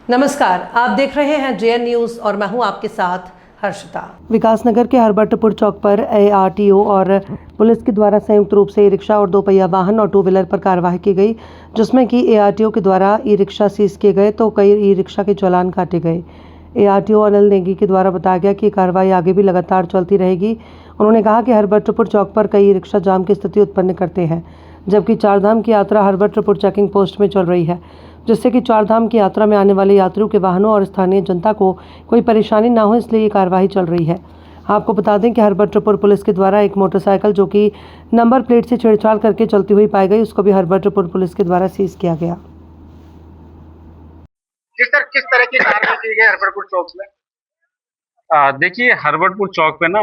नमस्कार, आप देख रहे हैं जेएन न्यूज़ और मैं हूं आपके साथ हर्षिता। विकासनगर के हरबटपुर चौक पर एआरटीओ और पुलिस के द्वारा संयुक्त रूप से ई रिक्शा और 2 पहिया वाहन और 2 व्हीलर पर कार्रवाई की गई, जिसमें कि एआरटीओ के द्वारा ई रिक्शा सीज किए गए तो कई ई रिक्शा के चालान काटे गए। एआरटीओ अनिल नेगी के द्वारा बताया गया कि कार्रवाई आगे भी लगातार चलती रहेगी। उन्होंने कहा कि हरबटपुर चौक पर कई ई रिक्शा जाम की स्थिति उत्पन्न करते हैं, जबकि चारधाम की यात्रा हरबटपुर चेकिंग पोस्ट में चल रही है, जिससे कि चारधाम की यात्रा में आने वाले यात्रियों के वाहनों और स्थानीय जनता को कोई परेशानी ना हो, इसलिए ये कार्रवाई चल रही है। आपको बता दें कि हरबटपुर पुलिस के द्वारा एक मोटरसाइकिल जो कि नंबर प्लेट से छेड़छाड़ करके चलती हुई पाई गई, उसको भी हरबटपुर पुलिस के द्वारा सीज किया गया। किस तरह की कार्रवाई की गई हरबटपुर चौक में? देखिए, हरबटपुर चौक पे ना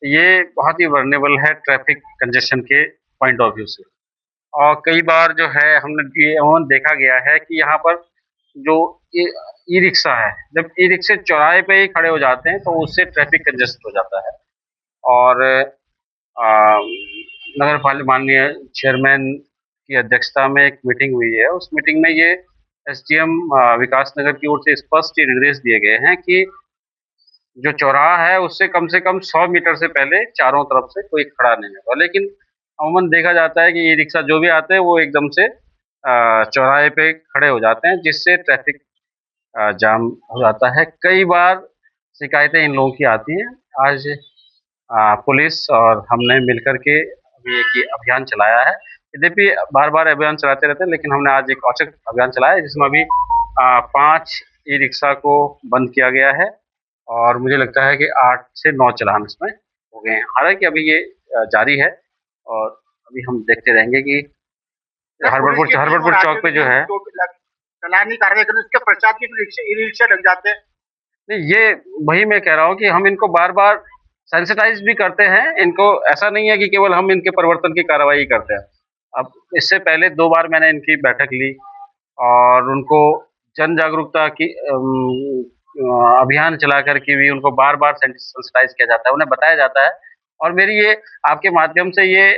ये बहुत ही वर्नेबल है ट्रैफिक कंजेशन के पॉइंट ऑफ व्यू से। और कई बार जो है हमने ये देखा गया है कि यहाँ पर जो ई रिक्शा है, जब ई रिक्शे चौराहे पे ही खड़े हो जाते हैं तो उससे ट्रैफिक कंजेस्ट हो जाता है। और नगर पालिका माननीय चेयरमैन की अध्यक्षता में एक मीटिंग हुई है। उस मीटिंग में ये एसडीएम विकासनगर की ओर से स्पष्ट निर्देश दिए गए हैं कि जो चौराहा है उससे कम से कम 100 मीटर से पहले चारों तरफ से कोई खड़ा नहीं होगा। लेकिन अमूमन देखा जाता है कि ई रिक्शा जो भी आते हैं वो एकदम से चौराहे पे खड़े हो जाते हैं, जिससे ट्रैफिक जाम हो जाता है। कई बार शिकायतें इन लोगों की आती हैं। आज पुलिस और हमने मिलकर के अभी एक अभियान चलाया है। यद्यपि बार-बार अभियान चलाते रहते हैं, लेकिन हमने आज एक औचक अभियान चलाया है, जिसमें अभी 5 ई रिक्शा को बंद किया गया है और मुझे लगता है कि 8 से 9 चालान इसमें हो गए हैं। हालाँकि अभी ये जारी है और अभी हम देखते रहेंगे कि हरबटपुर चौक पे जो है चालानी कार्रवाई करें, उसके पश्चात भी ई रिक्शा लग जाते हैं। नहीं, ये वही मैं कह रहा हूँ कि हम इनको बार-बार सेंसिटाइज़ भी करते हैं। इनको ऐसा नहीं है कि केवल हम इनके परिवर्तन की कार्रवाई करते हैं। अब इससे पहले 2 बार मैंने इनकी बैठक ली और उनको जन जागरूकता की अभियान चला कर के भी उनको बार-बार सेंसिटाइज़ किया जाता है, उन्हें बताया जाता है। और मेरी ये आपके माध्यम से ये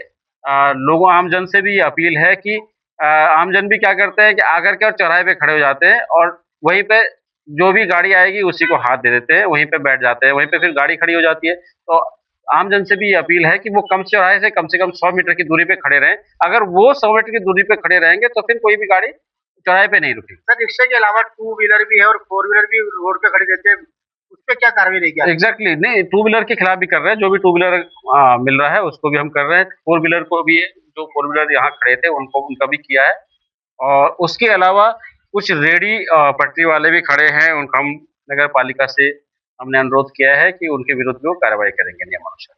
लोगों आम जन से भी ये अपील है कि आम जन भी क्या करते हैं कि आकर के और चौराहे पे खड़े हो जाते हैं और वहीं पे जो भी गाड़ी आएगी उसी को हाथ दे देते हैं, वहीं पे बैठ जाते हैं, वहीं पे फिर गाड़ी खड़ी हो जाती है। तो आम जन से भी ये अपील है कि वो चौराहे से कम 100 मीटर की दूरी पे खड़े रहें। अगर वो 100 मीटर की दूरी पे खड़े रहेंगे तो फिर कोई भी गाड़ी चौराहे पे नहीं रुकेगी। सर, रिक्शे के अलावा 2 व्हीलर भी है और 4 व्हीलर भी रोड पे खड़े रहते हैं, उस पे क्या कार्रवाई रहेगी? एग्जैक्टली नहीं, 2 व्हीलर के खिलाफ भी कर रहे हैं। जो भी 2 व्हीलर मिल रहा है उसको भी हम कर रहे हैं। 4 व्हीलर को भी, जो 4 व्हीलर यहाँ खड़े थे उनका भी किया है। और उसके अलावा कुछ रेहड़ी पटरी वाले भी खड़े हैं, उनका हम नगर पालिका से हमने अनुरोध किया है कि उनके विरुद्ध वो कार्रवाई करेंगे नियमानुसार।